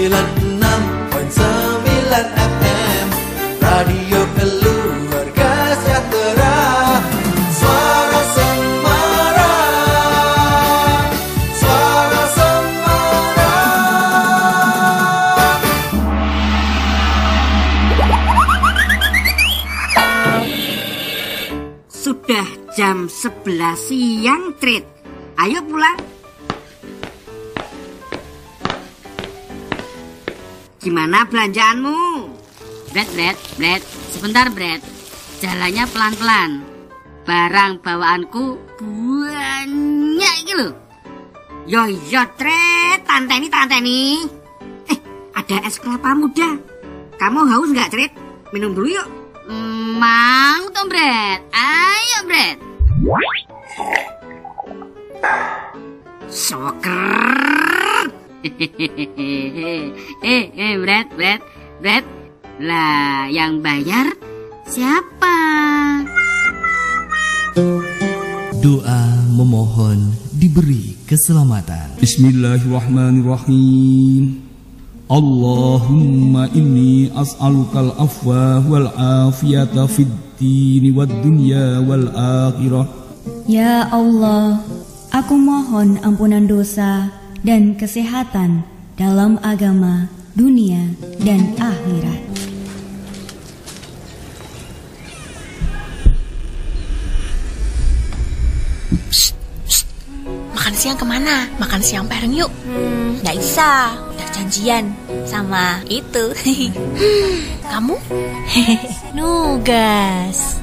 96,9 FM Radio Keluarga Sejahtera. Suara Semarang, Suara Semarang. Sudah jam 11 siang, Trit. Ayo pulang. Gimana belanjaanmu? Bret. Sebentar, Bret. Jalannya pelan-pelan. Barang bawaanku banyak gitu. Yo, Trit. Tanteni. Ada es kelapa muda. Kamu haus nggak, Trit? Minum dulu yuk. Mau toh, Bret. Ayo, Bret. Soker. Bret. Lah, yang bayar siapa? Doa memohon diberi keselamatan. Bismillahirrahmanirrahim. Allahumma inni as'alukal afwa wal afiyata fid dini wad dunya wal akhirah. Ya Allah, aku mohon ampunan dosa dan kesehatan dalam agama, dunia, dan akhirat. Makan siang kemana? Makan siang bareng yuk. Nggak bisa, udah janjian sama itu. Kamu? Nugas.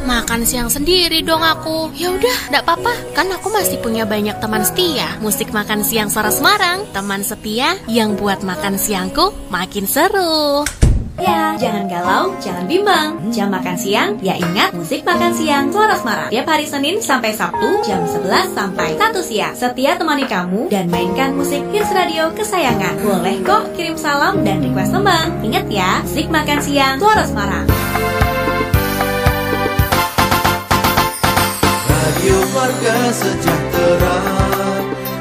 Makan siang sendiri dong aku. Ya udah, nggak apa-apa. Kan aku masih punya banyak teman setia. Musik Makan Siang Suara Semarang, teman setia yang buat makan siangku makin seru. Ya, jangan galau, jangan bimbang. Jam makan siang, ya ingat Musik Makan Siang Suara Semarang. Tiap hari Senin sampai Sabtu jam 11 sampai 1 siang. Setia temani kamu dan mainkan musik hits radio kesayangan. Boleh kok kirim salam dan request tembang. Ingat ya, Musik Makan Siang Suara Semarang. Radio Keluarga Sejahtera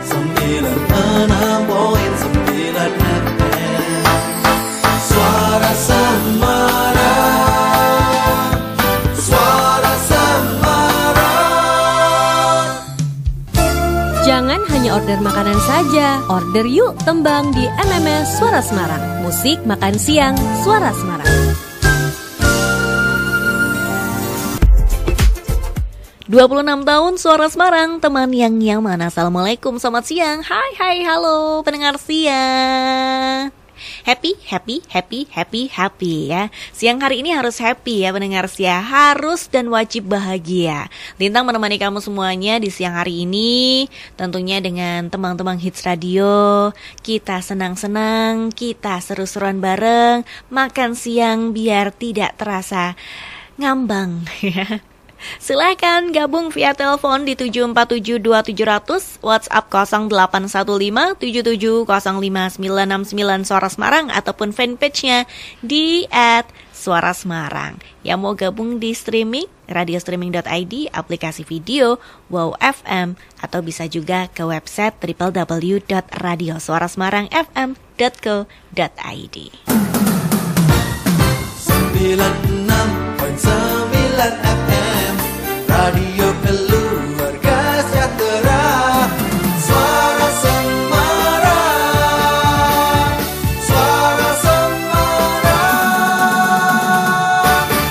96,9 FM. Suara Semarang, Suara Semarang. Jangan hanya order makanan saja. Order yuk tembang di MMS Suara Semarang. Musik Makan Siang Suara Semarang. 26 tahun Suara Semarang, teman yang nyaman. Assalamualaikum, selamat siang. Hai, halo pendengar siang. Happy ya. Siang hari ini harus happy ya pendengar siang. Harus dan wajib bahagia. Lintang menemani kamu semuanya di siang hari ini. Tentunya dengan teman-teman hits radio. Kita senang-senang, kita seru-seruan bareng. Makan siang biar tidak terasa ngambang ya. Silahkan gabung via telepon di 7472700, WhatsApp 081577055969 Suara Semarang, ataupun fanpage-nya di @suarasemarang. Yang mau gabung di streaming, radiostreaming.id, aplikasi video, Wow FM, atau bisa juga ke website www.radiosuarasemarangfm.co.id. 96,9 FM Radio Keluarga Sejahtera. Suara Semarang, Suara Semarang.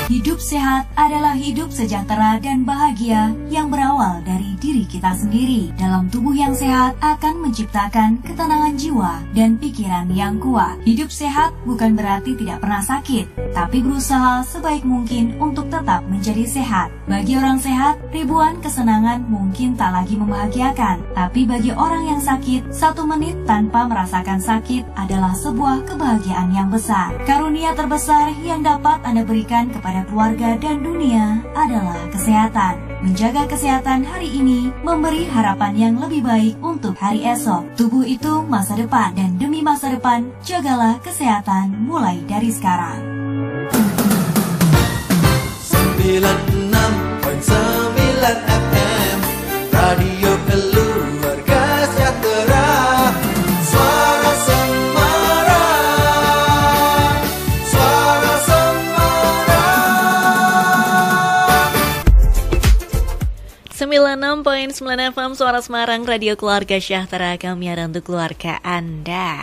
Hidup sehat adalah hidup sejahtera dan bahagia yang berawal dari diri kita sendiri. Dalam tubuh yang sehat akan menciptakan ketenangan jiwa dan pikiran yang kuat. Hidup sehat bukan berarti tidak pernah sakit, tapi berusaha sebaik mungkin untuk tetap menjadi sehat. Bagi orang sehat, ribuan kesenangan mungkin tak lagi membahagiakan. Tapi bagi orang yang sakit, 1 menit tanpa merasakan sakit adalah sebuah kebahagiaan yang besar. Karunia terbesar yang dapat Anda berikan kepada keluarga dan dunia adalah kesehatan. Menjaga kesehatan hari ini memberi harapan yang lebih baik untuk hari esok. Tubuh itu masa depan, dan demi masa depan, jagalah kesehatan mulai dari sekarang. 96,9 FM Radio Keluarga Sejahtera. Suara Semarang. 106.9 FM Suara Semarang, Radio Keluarga Syahtera, kami ada untuk keluarga Anda.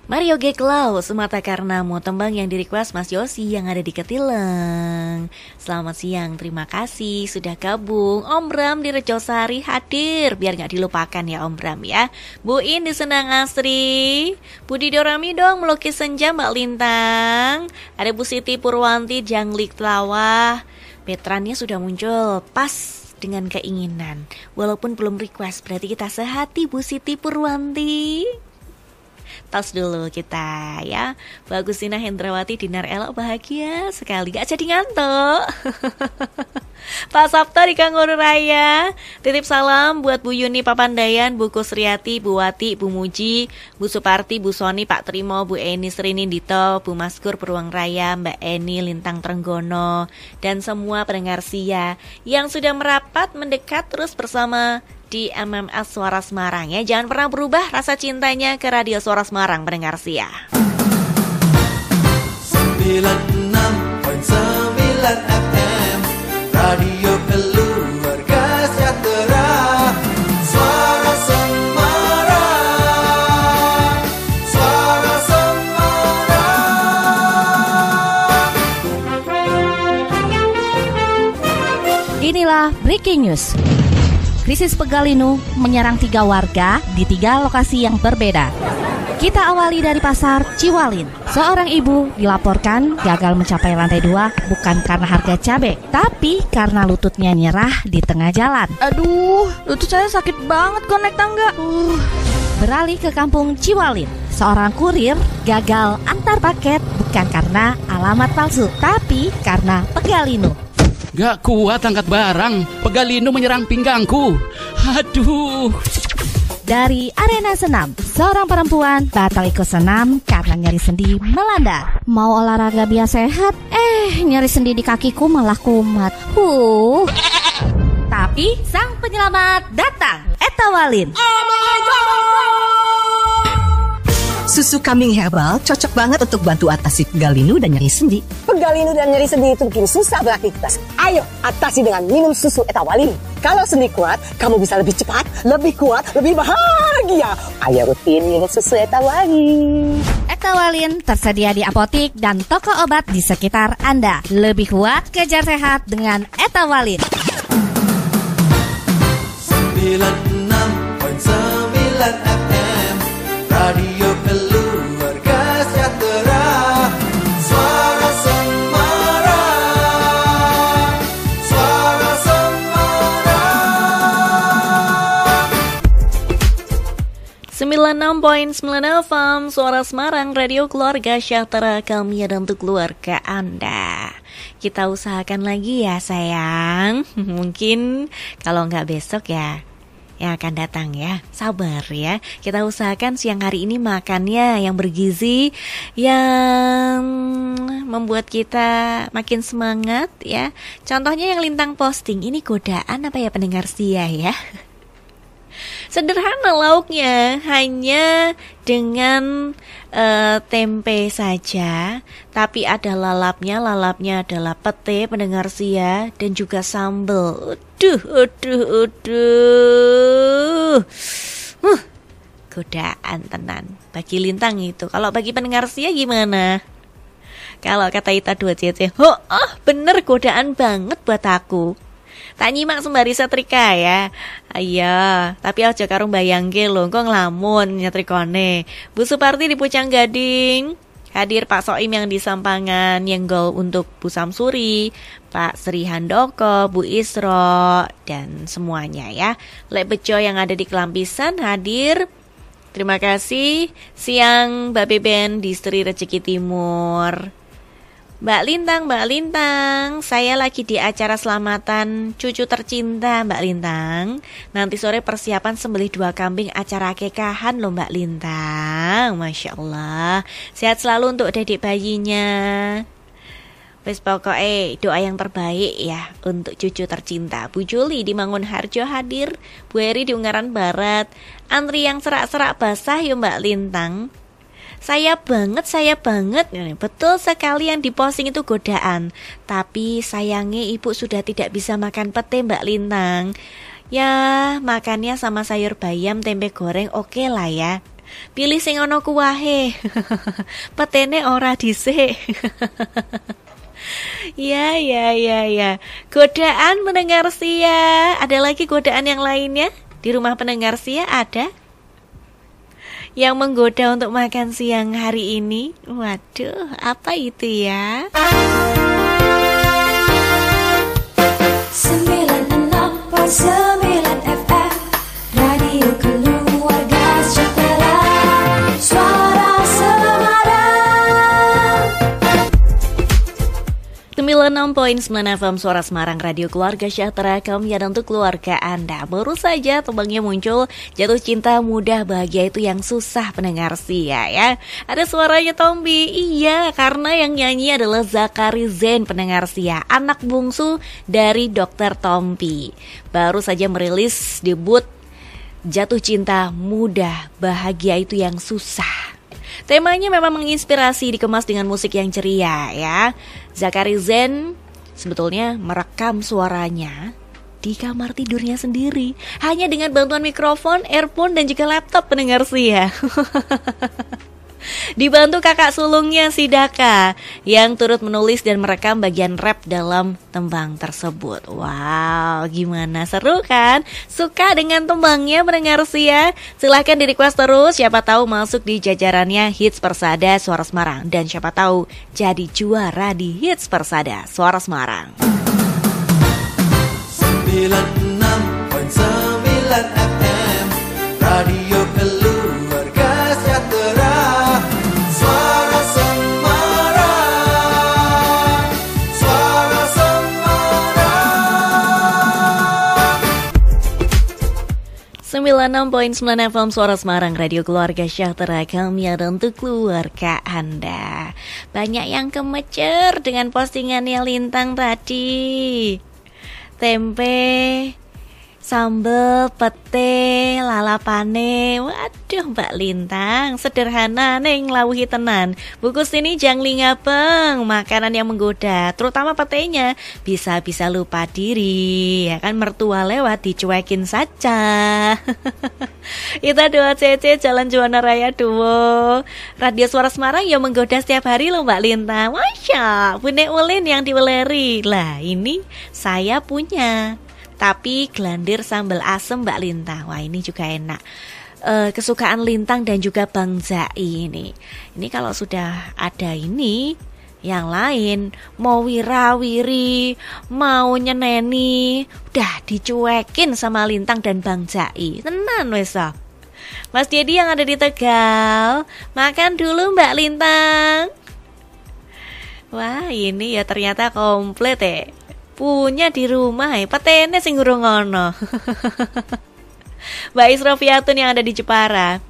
Mario Geklau, Semata Karenamu, tembang yang di-request Mas Yosi yang ada di Ketileng. Selamat siang, terima kasih sudah gabung. Om Bram di Rejosari hadir, biar gak dilupakan ya Om Bram ya. Bu In di Senang Asri, Budi Dorami dong melukis senja Mbak Lintang. Ada Bu Siti Purwanti Janglik Tlawah. Veterannya sudah muncul pas dengan keinginan. Walaupun belum request, berarti kita sehati Bu Siti Purwanti. Tos dulu kita ya. Bu Agustina Hendrawati Dinar Elok bahagia sekali, gak jadi ngantuk. Pak Sabto di Kanguru Raya. Titip salam buat Bu Yuni Papandayan, Bu Kusriati, Bu Wati, Bu Muji, Bu Suparti, Bu Soni, Pak Trimo, Bu Eni Srinindito, Bu Maskur Peruang Raya, Mbak Eni Lintang Trenggono, dan semua pendengar Sia yang sudah merapat mendekat terus bersama di MMS Suara Semarang ya. Jangan pernah berubah rasa cintanya ke Radio Suara Semarang, pendengar Sia. 96.9 FM Radio Keluarga Sejahtera, Suara Semarang, Suara Semarang. Inilah breaking news. Krisis Pegalinu menyerang 3 warga di 3 lokasi yang berbeda. Kita awali dari pasar Ciwalin. Seorang ibu dilaporkan gagal mencapai lantai 2 bukan karena harga cabai, tapi karena lututnya nyerah di tengah jalan. Aduh, lutut saya sakit banget kok naik tangga. Beralih ke kampung Ciwalin. Seorang kurir gagal antar paket bukan karena alamat palsu, tapi karena Pegalinu. Gak kuat angkat barang, Pegalinu menyerang pinggangku. Aduh. Dari arena senam, seorang perempuan batal ikut senam karena nyeri sendi melanda. Mau olahraga biar sehat, nyeri sendi di kakiku malah kumat. Tapi sang penyelamat datang, Etawalin. Oh my God! Susu kambing herbal cocok banget untuk bantu atasi pegalinu dan nyeri sendi. Pegalinu dan nyeri sendi itu bikin susah beraktivitas. Ayo atasi dengan minum susu Etawalin. Kalau sendi kuat, kamu bisa lebih cepat, lebih kuat, lebih bahagia. Ayo rutin minum susu Etawalin. Etawalin tersedia di apotik dan toko obat di sekitar Anda. Lebih kuat, kejar sehat dengan Etawalin. 96.9 FM Radio Keluarga Sejahtera, Suara Semarang, Suara Semarang. 96.9 FM Suara Semarang, Radio Keluarga Syahtera, kami ada untuk keluarga Anda. Kita usahakan lagi ya sayang. Mungkin kalau nggak besok ya yang akan datang ya. Sabar ya. Kita usahakan siang hari ini makannya yang bergizi, yang membuat kita makin semangat ya. Contohnya yang Lintang posting, ini godaan apa ya pendengar Sia ya. Sederhana lauknya, hanya dengan tempe saja, tapi ada lalapnya adalah pete pendengar Sia, dan juga sambal. Godaan tenan bagi Lintang itu. Kalau bagi pendengar Sia gimana? Kalau kata Ita 2CC, bener godaan banget buat aku. Tak nyimak sembari setrika ya. Iya, tapi aja karo bayangke lho, kok ngelamun nyetrikone. Bu Suparti di Pucang Gading. Hadir Pak Soim yang di Sampangan, Yenggol untuk Bu Samsuri, Pak Sri Handoko, Bu Isro, dan semuanya ya. Lek Bejo yang ada di Kelampisan hadir. Terima kasih. Siang Mbak Beben di Sri Rezeki Timur. Mbak Lintang, saya lagi di acara selamatan cucu tercinta Mbak Lintang. Nanti sore persiapan sembelih 2 kambing acara akekahan loh Mbak Lintang. Masya Allah, sehat selalu untuk dedek bayinya. Wes pokoknya doa yang terbaik ya untuk cucu tercinta. Bu Juli di Mangunharjo hadir. Bu Eri di Ungaran Barat. Antri yang serak-serak basah yuk Mbak Lintang. Saya banget. Betul sekali yang diposting itu godaan. Tapi sayangnya ibu sudah tidak bisa makan pete Mbak Lintang. Ya, makannya sama sayur bayam, tempe goreng oke lah ya. Pilih sing ono kuwahe. Petene ora dhisik. Ya. Godaan pendengar Sia. Ada lagi godaan yang lainnya? Di rumah pendengar Sia ada? Yang menggoda untuk makan siang hari ini? Waduh, apa itu ya? 96.9 FM Radio Keluarga Sejahtera, Suara Semarang. 96.9 FM Suara Semarang, Radio Keluarga Sejahtera, kami ada untuk keluarga Anda. Baru saja tembangnya muncul, Jatuh Cinta Mudah Bahagia Itu Yang Susah pendengar Sia ya. Ada suaranya Tompi. Iya, karena yang nyanyi adalah Zakari Zain pendengar Sia, anak bungsu dari Dr. Tompi. Baru saja merilis debut Jatuh Cinta Mudah Bahagia Itu Yang Susah. Temanya memang menginspirasi, dikemas dengan musik yang ceria ya. Zakari Zain sebetulnya merekam suaranya di kamar tidurnya sendiri, hanya dengan bantuan mikrofon, earphone, dan juga laptop pendengar Sia. Dibantu kakak sulungnya si Daka yang turut menulis dan merekam bagian rap dalam tembang tersebut. Wow, gimana, seru kan? Suka dengan tembangnya pendengar Sia? Silahkan di request terus, siapa tahu masuk di jajarannya Hits Persada Suara Semarang, dan siapa tahu jadi juara di Hits Persada Suara Semarang. 96.9 FM Radio Keluarga Sejahtera, Suara Semarang, Suara Semarang. 96.9 FM Suara Semarang, Radio Keluarga Sejahtera, kami ada untuk keluarga Anda. Banyak yang kemecer dengan postingannya Lintang tadi. Tempe, sambal, pete, lalapane. Waduh Mbak Lintang, sederhana neng lawuhi tenan. Bungkus ini jangling ngabeng, makanan yang menggoda, terutama petenya. Bisa-bisa lupa diri, ya kan, mertua lewat dicuekin saja. Kita doa CC Jalan Juwana Raya Duo. Radio Suara Semarang yang menggoda setiap hari loh Mbak Lintang. Masya, Bune Ulin yang diweleri. Lah ini saya punya, tapi gelandir sambal asem Mbak Lintang. Wah ini juga enak. Kesukaan Lintang dan juga Bang Zai ini. Ini kalau sudah ada ini, yang lain mau wirawiri, mau nyeneni, udah dicuekin sama Lintang dan Bang Zai. Tenan wes. Mas Dedi yang ada di Tegal, makan dulu Mbak Lintang. Wah ini ya ternyata komplit ya. Punya di rumah ya, petene sing urung ono. Mbak Isrofiatun yang ada di Jepara.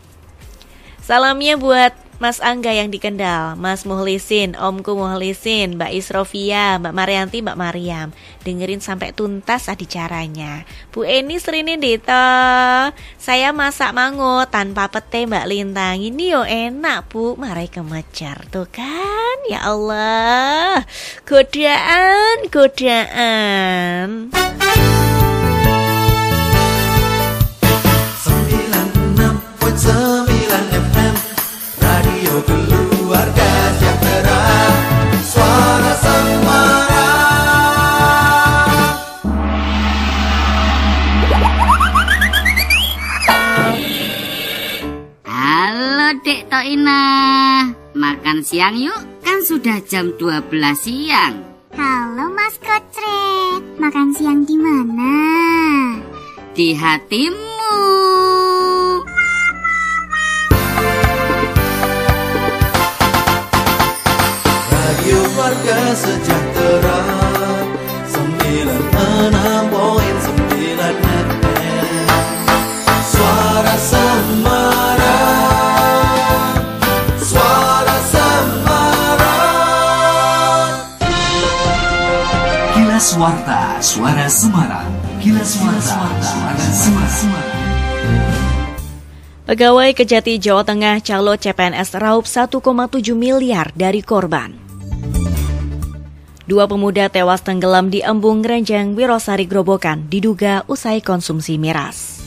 Salamnya buat Mas Angga yang di Kendal, Mas Muhlisin, Omku Muhlisin, Mbak Isrofia, Mbak Marianti, Mbak Mariam. Dengerin sampai tuntas adicaranya. Bu Eni Srini Dito, saya masak mangut tanpa pete Mbak Lintang. Ini yo enak Bu, marai kemejar tuh kan. Ya Allah, godaan. 96.9 FM Radio Keluarga Sejahtera, Suara Semarang. Halo Dek Toina, makan siang yuk, kan sudah jam 12 siang. Halo Mas Kocret, makan siang di mana? Di hatimu. Radio Keluarga Sejahtera 96.9 FM Suara Semarang, Suara Semarang. Kilas Warta Suara Semarang. Kilas Warta Suara Semarang. Pegawai Kejati Jawa Tengah calo CPNS raup 1,7 miliar dari korban. 2 pemuda tewas tenggelam di embung Renjang Wirosari Grobogan diduga usai konsumsi miras.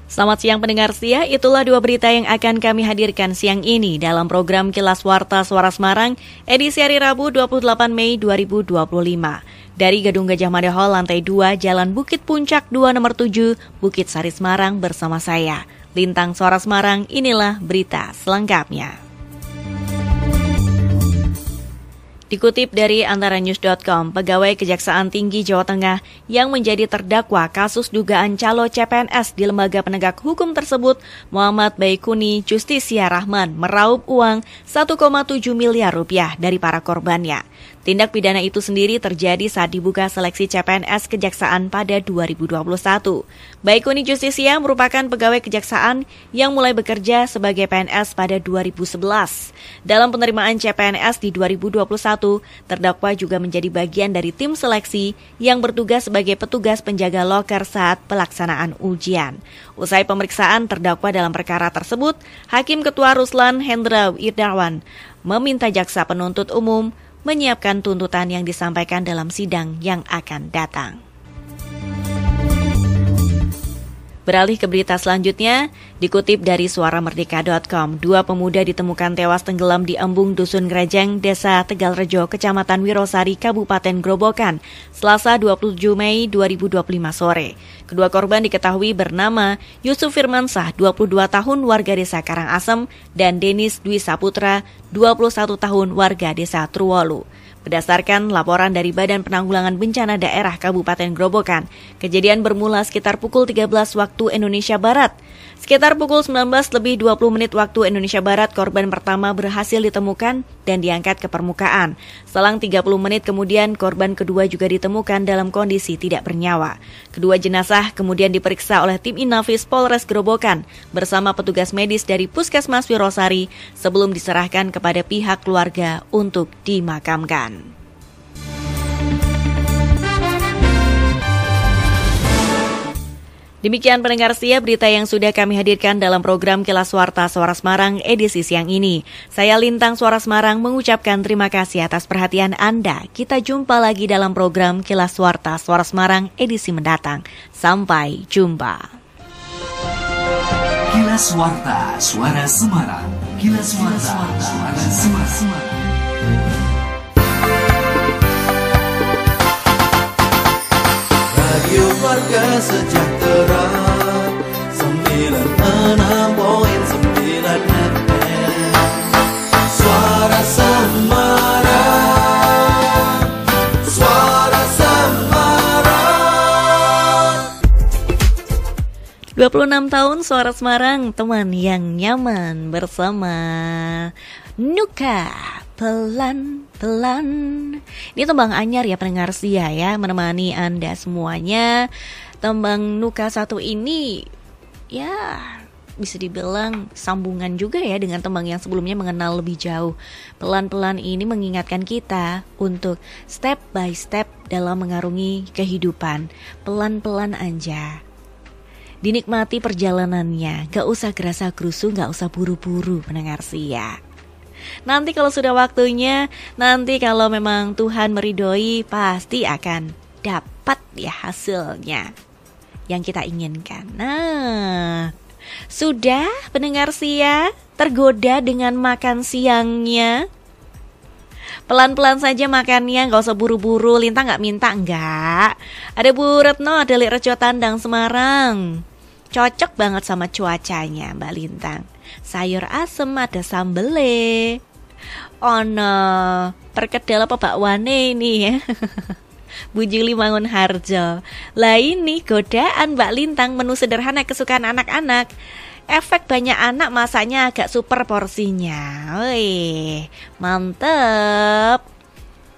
Selamat siang pendengar setia, itulah 2 berita yang akan kami hadirkan siang ini dalam program Kilas Warta Suara Semarang edisi hari Rabu 28 Mei 2025. Dari Gedung Gajah Mada Hall lantai 2 Jalan Bukit Puncak 2 nomor 7 Bukit Sari Semarang bersama saya, Lintang Suara Semarang. Inilah berita selengkapnya. Dikutip dari antaranews.com, pegawai Kejaksaan Tinggi Jawa Tengah yang menjadi terdakwa kasus dugaan calo CPNS di lembaga penegak hukum tersebut, Muhammad Baikuni Justisia Rahman, meraup uang 1,7 miliar rupiah dari para korbannya. Tindak pidana itu sendiri terjadi saat dibuka seleksi CPNS Kejaksaan pada 2021. Baikuni Justisia merupakan pegawai Kejaksaan yang mulai bekerja sebagai PNS pada 2011. Dalam penerimaan CPNS di 2021, terdakwa juga menjadi bagian dari tim seleksi yang bertugas sebagai petugas penjaga loker saat pelaksanaan ujian. Usai pemeriksaan terdakwa dalam perkara tersebut, Hakim Ketua Ruslan Hendra Wirdawan meminta jaksa penuntut umum menyiapkan tuntutan yang disampaikan dalam sidang yang akan datang. Beralih ke berita selanjutnya, dikutip dari suaramerdeka.com, 2 pemuda ditemukan tewas tenggelam di embung Dusun Grejeng, Desa Tegalrejo, Kecamatan Wirosari, Kabupaten Grobogan, Selasa 27 Mei 2025 sore. Kedua korban diketahui bernama Yusuf Firmansah, 22 tahun, warga Desa Karangasem, dan Denis Dwi Saputra, 21 tahun, warga Desa Truwolu. Berdasarkan laporan dari Badan Penanggulangan Bencana Daerah Kabupaten Grobogan, kejadian bermula sekitar pukul 13 waktu Indonesia Barat. Sekitar pukul 19:20 waktu Indonesia Barat, korban pertama berhasil ditemukan dan diangkat ke permukaan. Selang 30 menit kemudian, korban kedua juga ditemukan dalam kondisi tidak bernyawa. Kedua jenazah kemudian diperiksa oleh tim Inafis Polres Grobogan bersama petugas medis dari Puskesmas Wirosari sebelum diserahkan kepada pihak keluarga untuk dimakamkan. Demikian pendengar setia berita yang sudah kami hadirkan dalam program Kilas Warta Suara Semarang edisi siang ini. Saya Lintang Suara Semarang mengucapkan terima kasih atas perhatian Anda. Kita jumpa lagi dalam program Kilas Warta Suara Semarang edisi mendatang. Sampai jumpa. Kilas Warta Suara Semarang. Kilas Warta Suara Semarang. Radio Warga Sejahtera 96.9 FM. Suara Semarang, Suara Semarang. 26 tahun Suara Semarang, teman yang nyaman bersama Nuka. Pelan-pelan. Ini tembang anyar ya pendengar setia ya, menemani Anda semuanya. Tembang Nuka 1 ini ya bisa dibilang sambungan juga ya dengan tembang yang sebelumnya, mengenal lebih jauh. Pelan-pelan ini mengingatkan kita untuk step by step dalam mengarungi kehidupan. Pelan-pelan aja. Dinikmati perjalanannya, gak usah gerasa-gerusu, gak usah buru-buru pendengar setia. Nanti kalau sudah waktunya, nanti kalau memang Tuhan meridhoi, pasti akan dapat ya hasilnya yang kita inginkan. Nah, sudah pendengar setia tergoda dengan makan siangnya? Pelan-pelan saja makannya, gak usah buru-buru. Lintang gak minta, enggak. Ada Bu Retno, ada Lik Rejo Tandang Semarang. Cocok banget sama cuacanya Mbak Lintang. Sayur asem, ada sambele. Ono perkedel apa bakwane ini ya. Bu Juli Mangun Harjo. Lah ini godaan Mbak Lintang, menu sederhana kesukaan anak-anak. Efek banyak anak, masaknya agak super porsinya. Wih, mantep.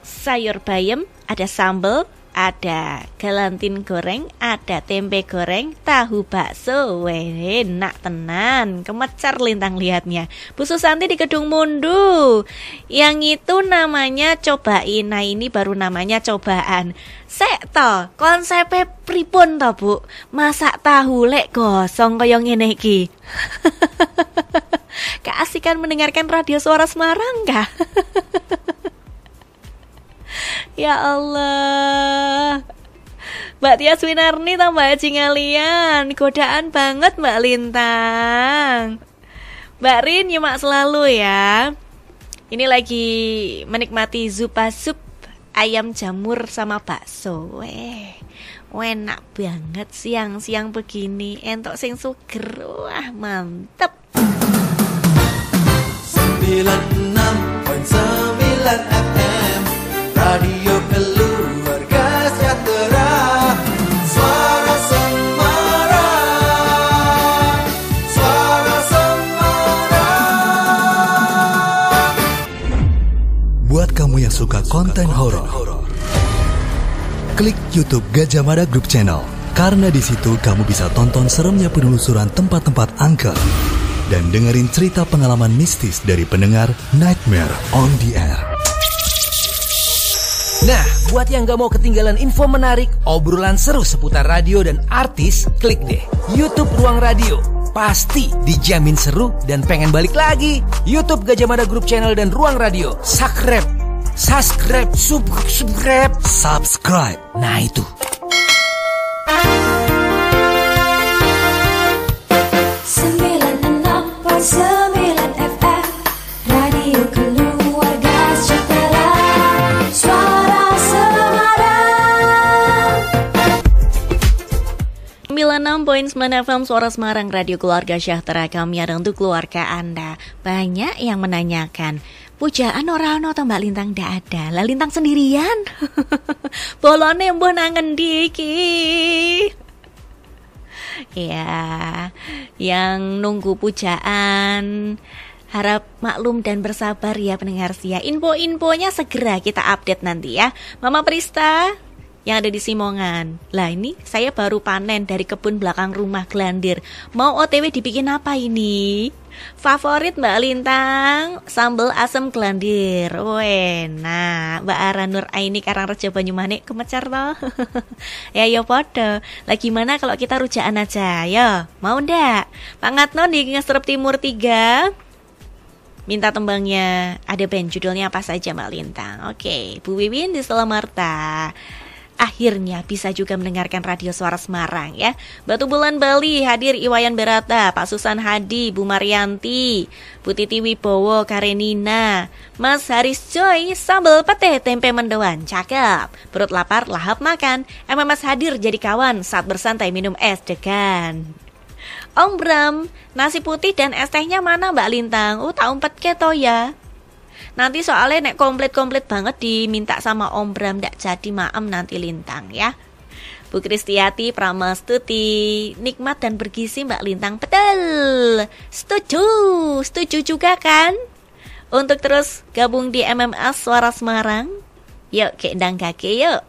Sayur bayam, ada sambal, ada galantin goreng, ada tempe goreng, tahu bakso. Weh, enak tenan. Kemecar Lintang lihatnya. Bu Susanti di Kedung Mundu. Yang itu namanya cobain. Nah, ini baru namanya cobaan. Sek to, konsepnya pripun to, Bu? Masak tahu lek gosong kaya ngene iki. Keasikan mendengarkan radio Suara Semarang kah? Ya Allah. Mbak Tia Swinarni tambah Haji ngalian. Godaan banget Mbak Lintang. Mbak Rin nyimak selalu ya. Ini lagi menikmati zupa sup ayam jamur sama bakso. Enak banget siang-siang begini. Entok sing suger. Wah, mantep. 96.9 FM Radio Keluarga Sejahtera, Suara Semarang, Suara Semarang. Buat kamu yang suka konten horor, klik YouTube Gajah Mada Group Channel, karena di situ kamu bisa tonton seremnya penelusuran tempat-tempat angker dan dengerin cerita pengalaman mistis dari pendengar Nightmare on the Air. Nah, buat yang gak mau ketinggalan info menarik, obrolan seru seputar radio dan artis, klik deh YouTube Ruang Radio. Pasti dijamin seru dan pengen balik lagi. YouTube Gajah Mada Group Channel dan Ruang Radio. Subscribe. Nah itu. FM Suara Semarang, Radio Keluarga Sejahtera. Kami ada untuk keluarga Anda. Banyak yang menanyakan, pujaan ora-ono to Mbak Lintang? Ndak ada. Lah Lintang sendirian. Bolone mbuh nang endi iki? Ya, yang nunggu pujaan harap maklum dan bersabar ya pendengar setia. Info-infonya segera kita update nanti ya. Mama Prista yang ada di Simongan. Lah ini saya baru panen dari kebun belakang rumah Glandir. Mau OTW dibikin apa ini? Favorit Mbak Lintang, sambal asam Glandir. Enak. Mbak Aranur Aini Karangrejo Banyumanik kemecar toh. Ya podo. Lah gimana kalau kita rujakan aja? Yo, mau ndak? Pak Ngatno di Ngestrep Timur 3 minta tembangnya. Ada band judulnya apa saja Mbak Lintang? Oke, Bu Wiwin di Selamarta. Akhirnya bisa juga mendengarkan Radio Suara Semarang ya. Batu Bulan Bali hadir Iwayan Berata, Pak Susan Hadi, Bu Marianti, Bu Titi Wibowo, Karenina, Mas Haris Joy, sambal pete tempe mendoan, cakep. Perut lapar lahap makan. MMS hadir jadi kawan saat bersantai minum es degan. Om Bram, nasi putih dan es tehnya mana Mbak Lintang? Tak umpet keto ya. Nanti soalnya nek komplit-komplit banget diminta sama Om Bram, ndak jadi maem nanti Lintang ya. Bu Kristiati Pramastuti, nikmat dan bergizi Mbak Lintang. Betul. Setuju juga kan? Untuk terus gabung di MMS Suara Semarang. Yuk keendang kaki yuk.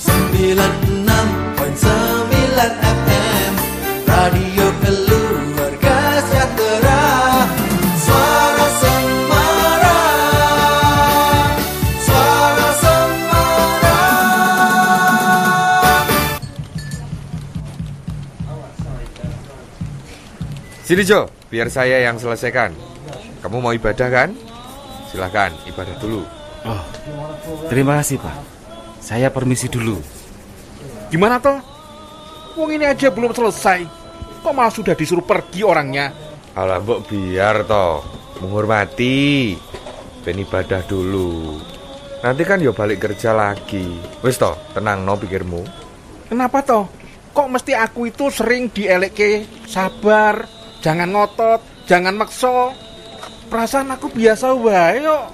96.9 FM Radio Keluarga Sejahtera, Suara Semarang, Suara Semarang. Sini Jo, biar saya yang selesaikan. Kamu mau ibadah kan? Silahkan ibadah dulu. Oh, terima kasih Pak. Saya permisi dulu. Gimana toh? Wong ini aja belum selesai, kok malah sudah disuruh pergi orangnya? Alah mbok biar toh, menghormati. Ben ibadah dulu. Nanti kan yo balik kerja lagi. Wis toh, tenang no pikirmu. Kenapa toh? Kok mesti aku itu sering dielekke? Sabar, jangan ngotot, jangan makso. Perasaan aku biasa wae kok.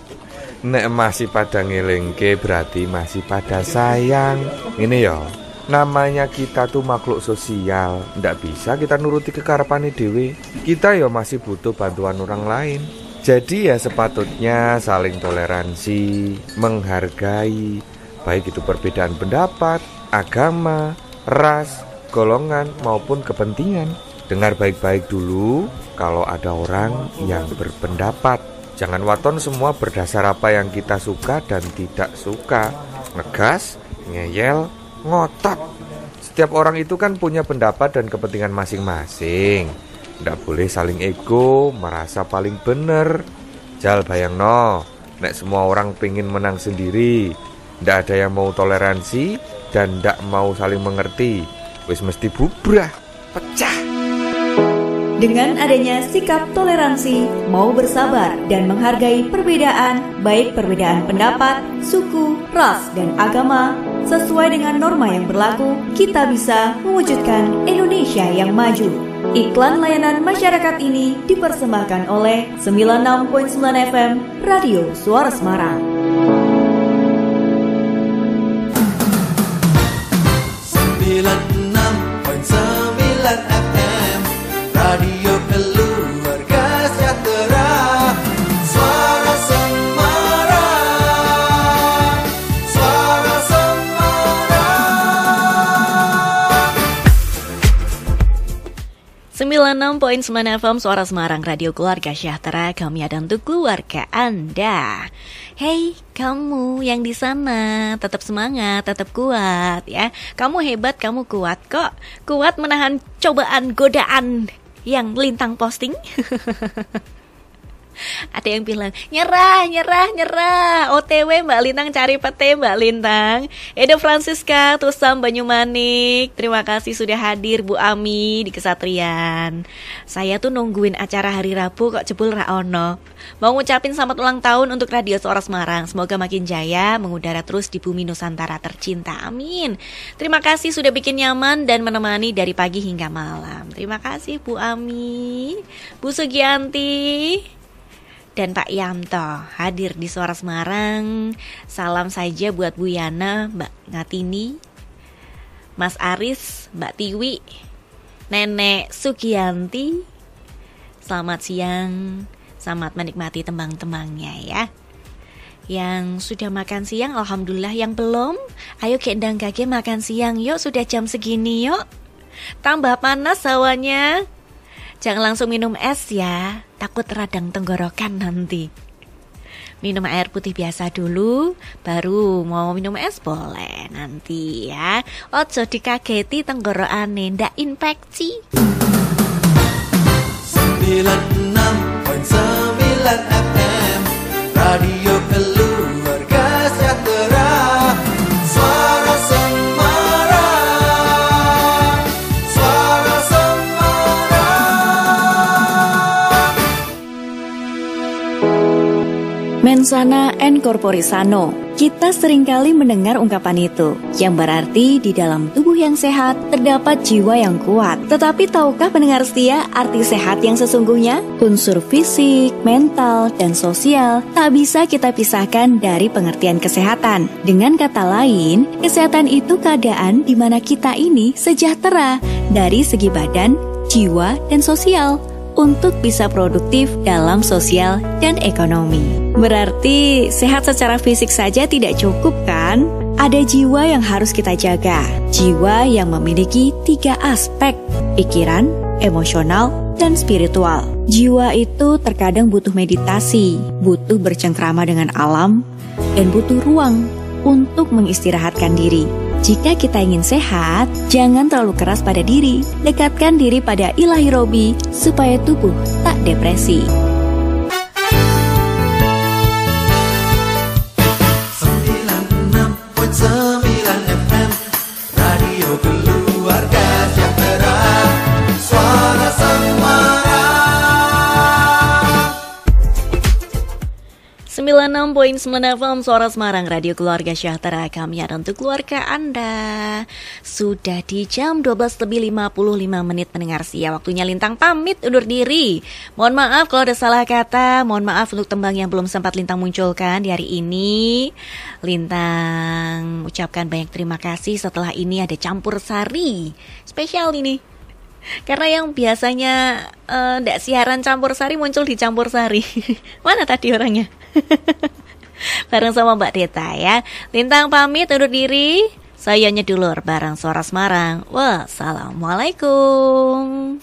Nek masih pada ngelingke berarti masih pada sayang. Ini yo, namanya kita tuh makhluk sosial. Ndak bisa kita nuruti kekarepane dhewe. Kita yo masih butuh bantuan orang lain. Jadi ya sepatutnya saling toleransi, menghargai, baik itu perbedaan pendapat, agama, ras, golongan maupun kepentingan. Dengar baik-baik dulu kalau ada orang yang berpendapat. Jangan waton semua berdasar apa yang kita suka dan tidak suka. Ngegas, ngeyel, ngotot. Setiap orang itu kan punya pendapat dan kepentingan masing-masing. Nggak boleh saling ego, merasa paling bener. Jal bayangno, nek semua orang pengen menang sendiri, nggak ada yang mau toleransi dan nggak mau saling mengerti, wis mesti bubrah, pecah. Dengan adanya sikap toleransi, mau bersabar dan menghargai perbedaan, baik perbedaan pendapat, suku, ras, dan agama, sesuai dengan norma yang berlaku, kita bisa mewujudkan Indonesia yang maju. Iklan layanan masyarakat ini dipersembahkan oleh 96.9 FM Radio Suara Semarang. 96.9 FM Radio Keluarga Sejahtera, Suara Semarang, Suara Semarang. 96.9 FM Suara Semarang Radio Keluarga Sejahtera, kami ada untuk keluarga Anda. Hey, kamu yang di sana, tetap semangat, tetap kuat ya. Kamu hebat, kamu kuat kok. Kuat menahan cobaan, godaan yang Lintang posting. Ada yang bilang, nyerah. OTW Mbak Lintang cari pete Mbak Lintang. Edo Francisca, Tusam Banyumanik. Terima kasih sudah hadir Bu Ami di Kesatrian. Saya tuh nungguin acara hari Rabu kok jebul ra ono. Mau ngucapin selamat ulang tahun untuk Radio Suara Semarang. Semoga makin jaya, mengudara terus di bumi Nusantara tercinta. Amin. Terima kasih sudah bikin nyaman dan menemani dari pagi hingga malam. Terima kasih Bu Ami, Bu Sugianti, dan Pak Yanto hadir di Suara Semarang. Salam saja buat Bu Yana, Mbak Ngatini, Mas Aris, Mbak Tiwi, Nenek Sugianti. Selamat siang, selamat menikmati tembang-tembangnya ya. Yang sudah makan siang, alhamdulillah. Yang belum, ayo gendang gage makan siang yuk, sudah jam segini yuk. Tambah panas hawanya. Jangan langsung minum es ya, takut radang tenggorokan nanti. Minum air putih biasa dulu, baru mau minum es boleh nanti ya. Ojo dikageti tenggorokane, ndak infeksi. 96.9 FM Radio Keluarga Sejahtera, Suara Semarang, Suara Semarang. Mensana en corpore sano. Kita seringkali mendengar ungkapan itu, yang berarti di dalam tubuh yang sehat terdapat jiwa yang kuat. Tetapi tahukah pendengar setia arti sehat yang sesungguhnya? Unsur fisik, mental, dan sosial tak bisa kita pisahkan dari pengertian kesehatan. Dengan kata lain, kesehatan itu keadaan di mana kita ini sejahtera dari segi badan, jiwa, dan sosial, untuk bisa produktif dalam sosial dan ekonomi. Berarti sehat secara fisik saja tidak cukup kan? Ada jiwa yang harus kita jaga. Jiwa yang memiliki 3 aspek: pikiran, emosional, dan spiritual. Jiwa itu terkadang butuh meditasi, butuh bercengkrama dengan alam, dan butuh ruang untuk mengistirahatkan diri. Jika kita ingin sehat, jangan terlalu keras pada diri. Dekatkan diri pada Ilahi Robi supaya tubuh tak depresi. 96.9 FM Radio Keluarga Sejahtera, Suara Semarang. 96.9 FM Suara Semarang Radio Keluarga Sejahtera, kami ada untuk keluarga Anda. Sudah di jam 12:55 mendengar sia. Waktunya Lintang pamit undur diri. Mohon maaf kalau ada salah kata. Mohon maaf untuk tembang yang belum sempat Lintang munculkan di hari ini. Lintang ucapkan banyak terima kasih. Setelah ini ada campur sari spesial ini. Karena yang biasanya ndak siaran campur sari muncul di campur sari. Mana tadi orangnya? bareng sama Mbak Deta ya. Lintang pamit undur diri. Saya Nyedulur bareng Suara Semarang. Wassalamualaikum.